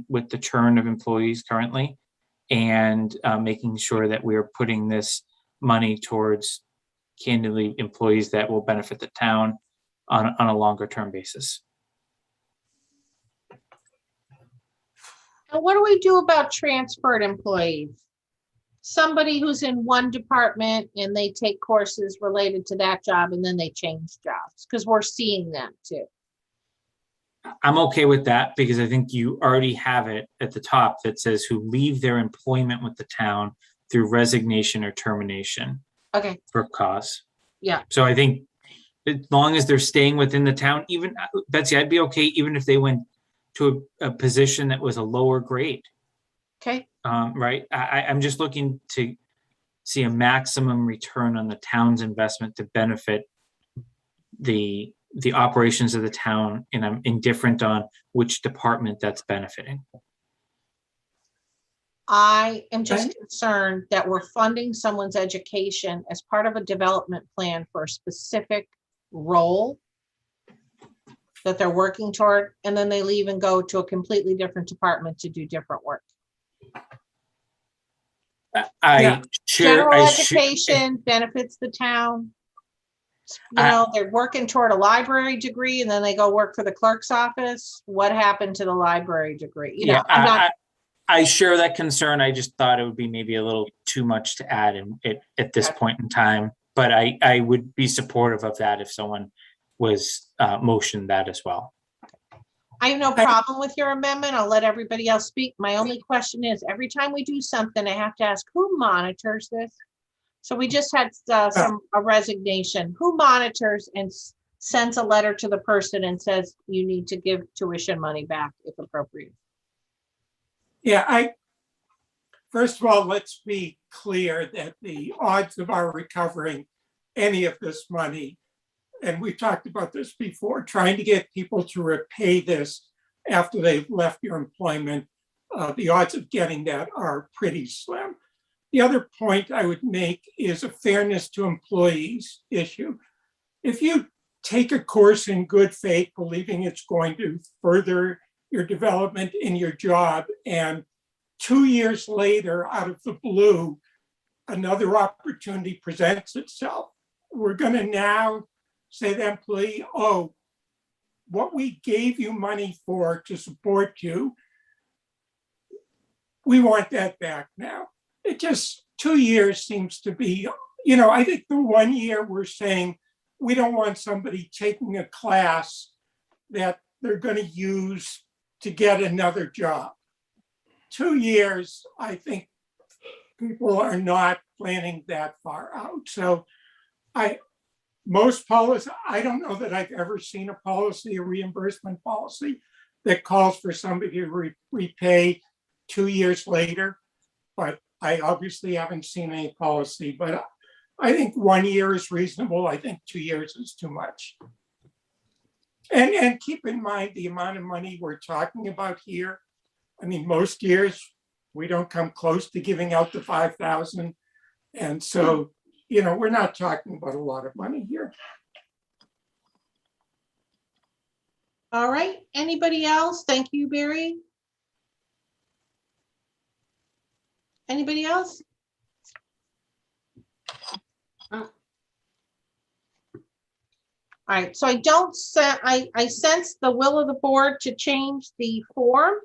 S3: with the churn of employees currently, and making sure that we are putting this money towards, candidly, employees that will benefit the town on a longer term basis.
S2: And what do we do about transferred employees? Somebody who's in one department and they take courses related to that job and then they change jobs, because we're seeing that too.
S3: I'm okay with that because I think you already have it at the top that says who leave their employment with the town through resignation or termination
S2: Okay,
S3: for cause.
S2: yeah,
S3: So I think as long as they're staying within the town, even Betsy, I'd be okay even if they went to a position that was a lower grade.
S2: okay.
S3: Right. I'm just looking to see a maximum return on the town's investment to benefit the operations of the town, and I'm indifferent on which department that's benefiting.
S2: I am just concerned that we're funding someone's education as part of a development plan for a specific role that they're working toward, and then they leave and go to a completely different department to do different work. General education benefits the town. They're working toward a library degree and then they go work for the clerk's office. What happened to the library degree?
S3: I share that concern. I just thought it would be maybe a little too much to add at this point in time, but I would be supportive of that if someone was motioned that as well.
S2: I have no problem with your amendment. I'll let everybody else speak. My only question is, every time we do something, I have to ask, who monitors this? So we just had a resignation. Who monitors and sends a letter to the person and says, you need to give tuition money back if appropriate?
S6: Yeah, first of all, let's be clear that the odds of our recovering any of this money, and we've talked about this before, trying to get people to repay this after they've left your employment, the odds of getting that are pretty slim. The other point I would make is a fairness to employees issue. If you take a course in good faith, believing it's going to further your development in your job, and 2 years later, out of the blue, another opportunity presents itself, we're going to now say to the employee, oh, what we gave you money for to support you, we want that back now. It just, 2 years seems to be, I think the 1 year we're saying we don't want somebody taking a class that they're going to use to get another job. 2 years, I think people are not planning that far out. So most policy, I don't know that I've ever seen a reimbursement policy that calls for somebody to repay 2 years later. But I obviously haven't seen any policy, but I think 1 year is reasonable. I think 2 years is too much. And keep in mind the amount of money we're talking about here. I mean, most years we don't come close to giving out the 5,000. And so, we're not talking about a lot of money here.
S2: All right, anybody else? Thank you, Barry. Anybody else? All right, so I sense the will of the board to change the form.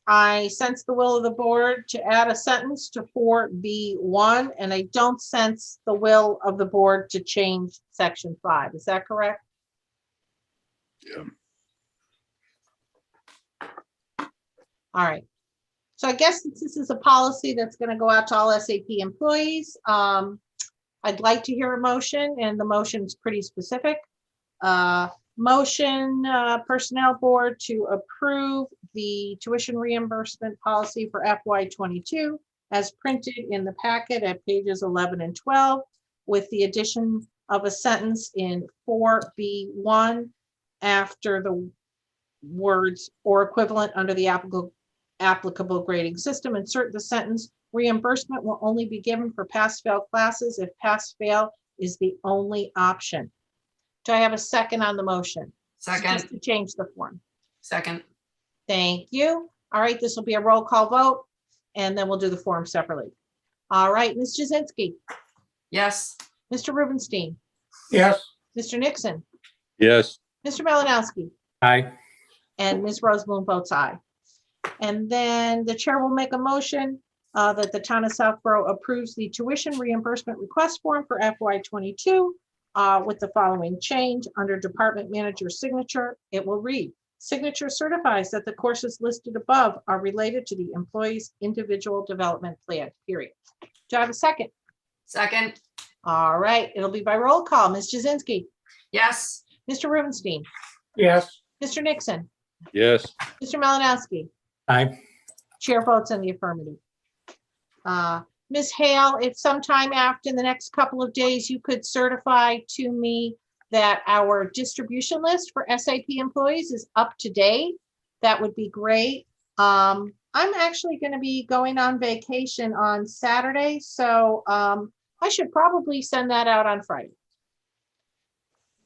S2: I sense the will of the board to add a sentence to 4B1, and I don't sense the will of the board to change section 5. Is that correct?
S7: Yeah.
S2: All right. So I guess since this is a policy that's going to go out to all SAP employees, I'd like to hear a motion, and the motion is pretty specific. Motion, Personnel Board to approve the tuition reimbursement policy for FY22 as printed in the packet at pages 11 and 12, with the addition of a sentence in 4B1 after the words "or equivalent under the applicable grading system." Insert the sentence, "Reimbursement will only be given for pass-fail classes if pass-fail is the only option." Do I have a second on the motion?
S5: Second,
S2: Just to change the form.
S5: second,
S2: Thank you. All right, this will be a roll call vote, and then we'll do the form separately. All right, Ms. Jazinski,
S5: yes.
S2: Mr. Rubenstein,
S6: Yes,
S2: Mr. Nixon,
S7: Yes,
S2: Mr. Malinowski,
S3: Aye.
S2: and Ms. Roseblum votes aye. And then the chair will make a motion that the town of Southborough approves the tuition reimbursement request form for FY22 with the following change. Under department manager's signature, it will read, "Signature certifies that the courses listed above are related to the employee's individual development plan," period. Do I have a second?
S5: Second,
S2: All right, it'll be by roll call. Ms. Jazinski,
S5: yes.
S2: Mr. Rubenstein,
S6: yes,
S2: Mr. Nixon,
S7: yes,
S2: Mr. Malinowski.
S3: Aye.
S2: Chair votes in the affirmative. Ms. Hale, if sometime after the next couple of days, you could certify to me that our distribution list for SAP employees is up to date, that would be great. I'm actually going to be going on vacation on Saturday, so I should probably send that out on Friday.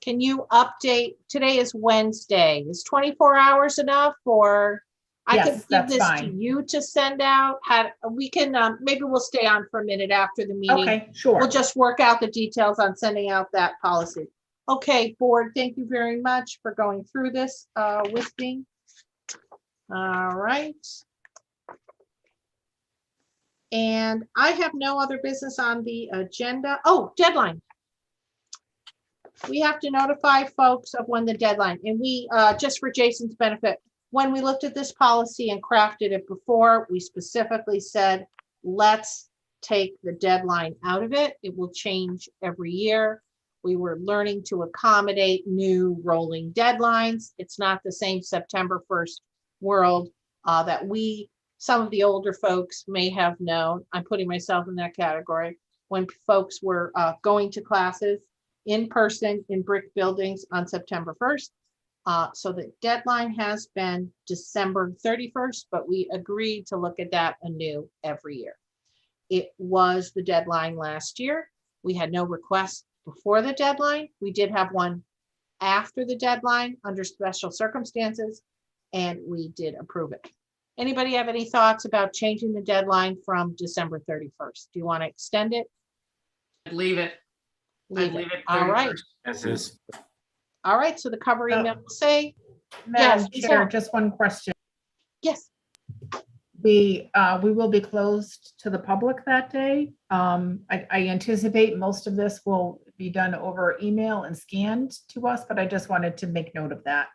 S2: Can you update? Today is Wednesday. Is 24 hours enough, or I could
S1: Yes,
S2: give
S1: that's
S2: this to
S1: fine.
S2: you to send out? We can, maybe we'll stay on for a minute after the meeting.
S1: okay, sure.
S2: We'll just work out the details on sending out that policy. Okay, board, thank you very much for going through this with me. All right. And I have no other business on the agenda. Oh, deadline. We have to notify folks of when the deadline, and we, just for Jason's benefit, when we looked at this policy and crafted it before, we specifically said, let's take the deadline out of it. It will change every year. We were learning to accommodate new rolling deadlines. It's not the same September 1st world that some of the older folks may have known. I'm putting myself in that category. When folks were going to classes in person in brick buildings on September 1st. So the deadline has been December 31st, but we agreed to look at that anew every year. It was the deadline last year. We had no requests before the deadline. We did have one after the deadline under special circumstances, and we did approve it. Anybody have any thoughts about changing the deadline from December 31st? Do you want to extend it?
S5: Leave it.
S2: Leave
S5: Leave
S2: it.
S5: it.
S2: All right.
S5: 31st.
S3: As is.
S2: All right. So the cover email will say,
S1: Madam
S2: yes,
S1: Chair,
S2: Michelle.
S1: just one question.
S2: yes.
S1: We will be closed to the public that day. I anticipate most of this will be done over email and scanned to us, but I just wanted to make note of that.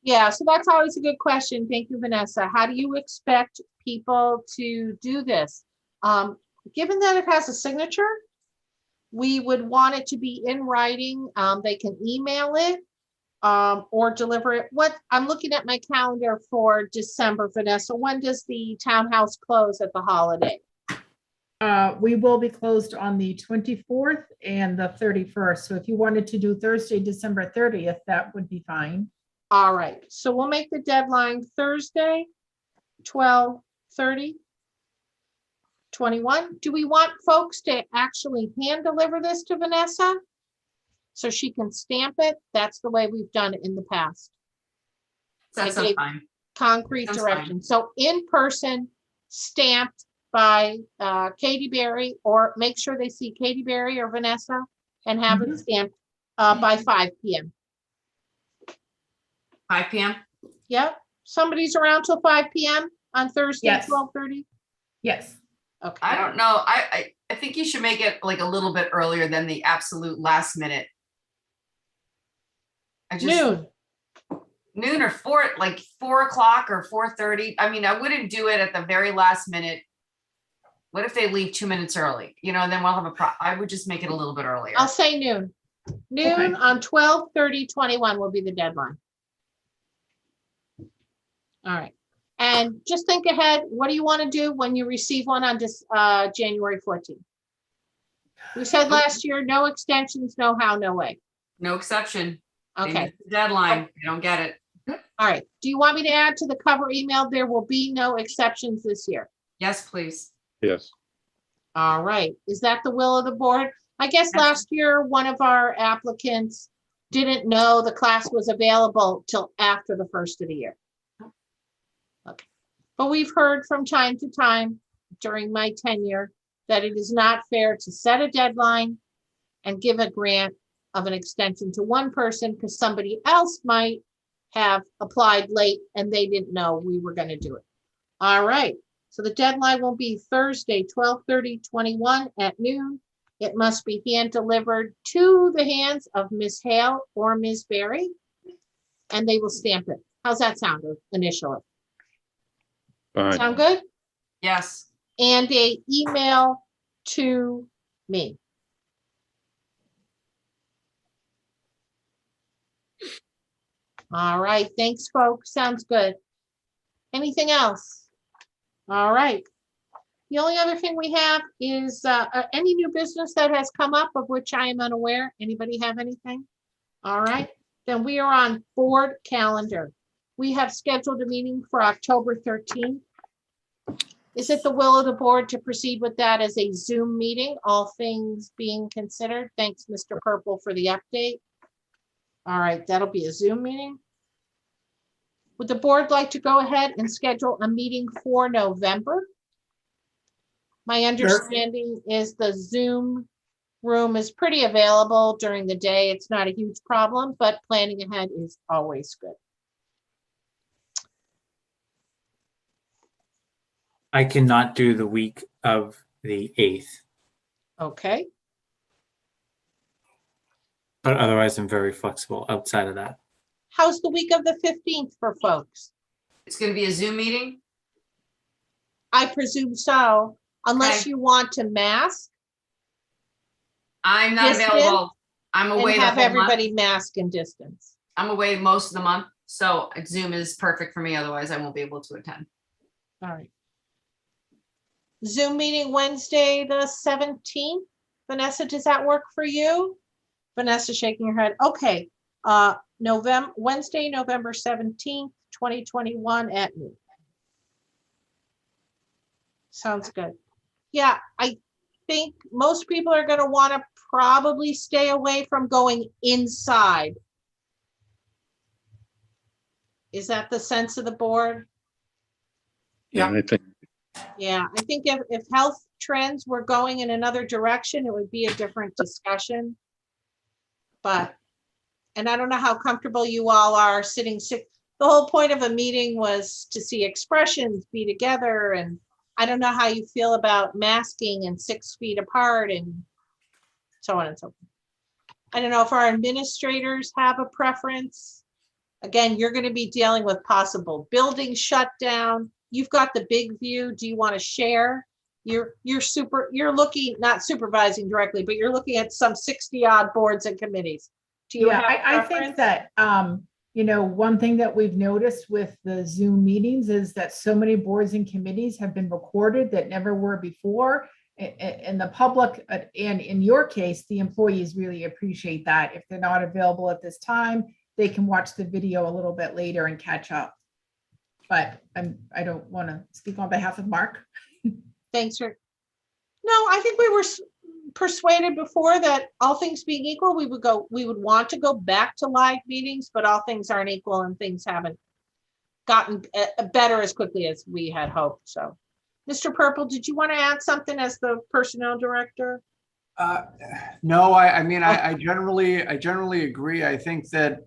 S2: Yeah, so that's always a good question. Thank you, Vanessa. How do you expect people to do this? Given that it has a signature, we would want it to be in writing. They can email it. or deliver it. What, I'm looking at my calendar for December, Vanessa. When does the townhouse close at the holiday?
S1: We will be closed on the 24th and the 31st. So if you wanted to do Thursday, December 30th, that would be fine.
S2: All right, so we'll make the deadline Thursday, 12/30, 21. Do we want folks to actually hand deliver this to Vanessa? So she can stamp it? That's the way we've done it in the past.
S5: That's
S2: Okay.
S5: fine.
S2: Concrete
S5: Sounds
S2: direction. So in person, stamped by Katie Berry, or make sure they see Katie Berry or Vanessa and have it stamped by 5 p.m.
S5: 5 p.m.
S2: Yep, somebody's around till 5 p.m. on Thursday,
S1: Yes.
S2: 12:30?
S1: Yes.
S2: Okay.
S5: I don't know. I think you should make it like a little bit earlier than the absolute last minute.
S2: Noon.
S5: Noon or 4 o'clock or 4:30. I mean, I wouldn't do it at the very last minute. What if they leave 2 minutes early? You know, then we'll have I would just make it a little bit earlier.
S2: I'll say noon. Noon
S1: Okay.
S2: on 12/30/21 will be the deadline. All right. And just think ahead, what do you want to do when you receive one on this January 14th? We said last year, no extensions, no how, no way.
S5: No exception. They
S2: Okay,
S5: missed the deadline. I don't get it.
S2: all right. Do you want me to add to the cover email? There will be no exceptions this year.
S5: Yes, please.
S7: Yes.
S2: All right. Is that the will of the board? I guess
S5: Yes.
S2: last year, one of our applicants didn't know the class was available till after the first of the year. Okay. But we've heard from time to time during my tenure that it is not fair to set a deadline and give a grant of an extension to one person because somebody else might have applied late and they didn't know we were going to do it. All right. So the deadline will be Thursday, 12/30/21 at noon. It must be hand delivered to the hands of Ms. Hale or Ms. Berry, and they will stamp it. How's that sound initially?
S7: Fine.
S2: Sound good?
S5: Yes.
S2: And a email to me. All right, thanks, folks. Sounds good. Anything else? All right. The only other thing we have is any new business that has come up of which I am unaware. Anybody have anything? All right, then we are on board calendar. We have scheduled a meeting for October 13th. Is it the will of the board to proceed with that as a Zoom meeting, all things being considered? Thanks, Mr. Purple, for the update. All right, that'll be a Zoom meeting. Would the board like to go ahead and schedule a meeting for November? My understanding is the Zoom room is pretty available during the day. It's not a huge problem, but planning ahead is always good.
S3: I cannot do the week of the 8th,
S2: Okay,
S3: but otherwise I'm very flexible outside of that.
S2: how's the week of the 15th for folks?
S5: It's going to be a Zoom meeting.
S2: I presume so, unless
S5: Okay.
S2: you want to mask
S5: I'm not
S2: Distance
S5: available. I'm
S2: and
S5: away the
S2: have
S5: whole month.
S2: everybody mask and distance.
S5: I'm away most of the month, so Zoom is perfect for me. Otherwise, I won't be able to attend.
S2: All right. Zoom meeting Wednesday, the 17th. Vanessa, does that work for you? Vanessa shaking her head. Okay, Wednesday, November 17th, 2021 at noon. Sounds good. Yeah, I think most people are gonna wanna probably stay away from going inside. Is that the sense of the board?
S6: Yeah.
S7: And I think,
S2: Yeah, I think if health trends were going in another direction, it would be a different discussion. But, and I don't know how comfortable you all are sitting sick. The whole point of a meeting was to see expressions be together, and I don't know how you feel about masking and 6 feet apart and so on and so forth. I don't know if our administrators have a preference. Again, you're going to be dealing with possible building shutdown. You've got the big view. Do you want to share? You're looking, not supervising directly, but you're looking at some 60 odd boards and committees. Do you
S1: Yeah,
S2: have a
S1: I think
S2: preference?
S1: that, one thing that we've noticed with the Zoom meetings is that so many boards and committees have been recorded that never were before. And the public, and in your case, the employees really appreciate that. If they're not available at this time, they can watch the video a little bit later and catch up. But I don't want to speak on behalf of Mark.
S2: Thanks for, no, I think we were persuaded before that all things being equal, we would want to go back to live meetings, but all things aren't equal and things haven't gotten better as quickly as we had hoped. So, Mr. Purple, did you want to add something as the personnel director?
S4: No, I mean, I generally agree. I think that,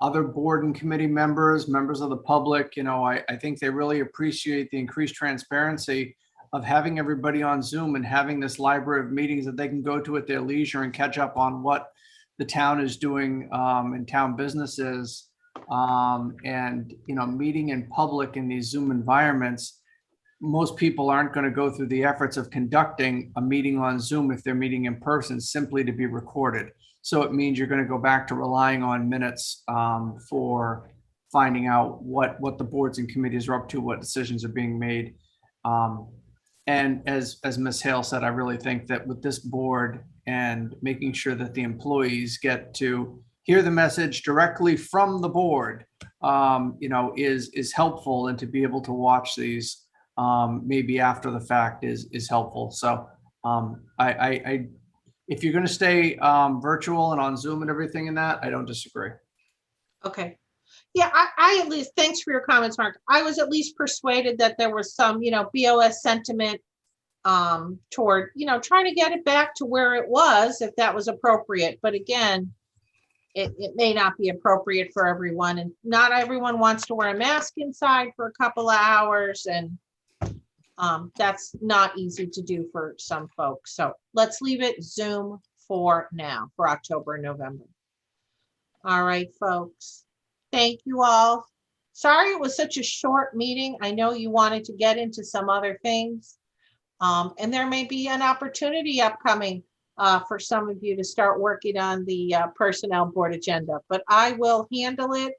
S4: other board and committee members of the public, I think they really appreciate the increased transparency of having everybody on Zoom and having this library of meetings that they can go to at their leisure and catch up on what the town is doing in town businesses. And, meeting in public in these Zoom environments, most people aren't going to go through the efforts of conducting a meeting on Zoom if they're meeting in person simply to be recorded. So it means you're going to go back to relying on minutes for finding out what the boards and committees are up to, what decisions are being made. And as Ms. Hale said, I really think that with this board and making sure that the employees get to hear the message directly from the board, is helpful, and to be able to watch these maybe after the fact is helpful. So if you're going to stay virtual and on Zoom and everything in that, I don't disagree.
S2: Okay. Yeah, I at least, thanks for your comments, Mark. I was at least persuaded that there was some, BOS sentiment toward, trying to get it back to where it was, if that was appropriate. But again, it may not be appropriate for everyone, and not everyone wants to wear a mask inside for a couple of hours, and that's not easy to do for some folks. So let's leave it Zoom for now, for October and November. All right, folks. Thank you all. Sorry it was such a short meeting. I know you wanted to get into some other things. And there may be an opportunity upcoming for some of you to start working on the personnel board agenda, but I will handle it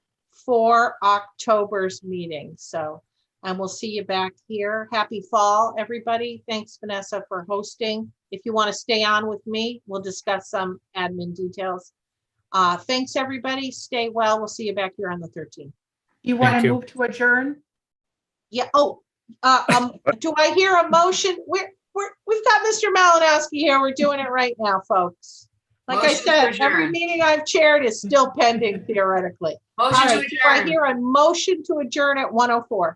S2: for October's meeting. So, and we'll see you back here. Happy fall, everybody. Thanks, Vanessa, for hosting. If you want to stay on with me, we'll discuss some admin details. Thanks, everybody. Stay well. We'll see you back here on the 13th.
S1: You want
S3: Thank
S1: to
S3: you.
S1: move to adjourn?
S2: Yeah. Oh, do I hear a motion? We've got Mr. Malinowski here. We're doing it right now, folks. Like I
S5: Motion to
S2: said, every
S5: adjourn.
S2: meeting I've chaired is still pending theoretically. All
S5: Motion to
S2: right, do I
S5: adjourn.
S2: hear a motion to adjourn at 1:04?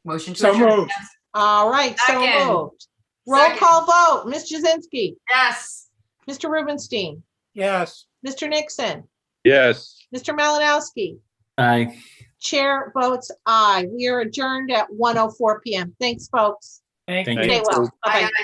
S5: Motion to
S6: So
S5: adjourn.
S6: moved.
S5: Yes.
S2: All right, so
S5: Second.
S2: moved. Roll
S5: Second.
S2: call vote. Ms. Jazinski,
S5: Yes.
S2: Mr. Rubenstein,
S6: Yes.
S2: Mr. Nixon,
S7: Yes.
S2: Mr. Malinowski.
S3: Aye.
S2: Chair votes aye. We are adjourned at 1:04 p.m. Thanks, folks.
S3: Thank you.
S2: Stay well. Bye-bye.
S5: Aye.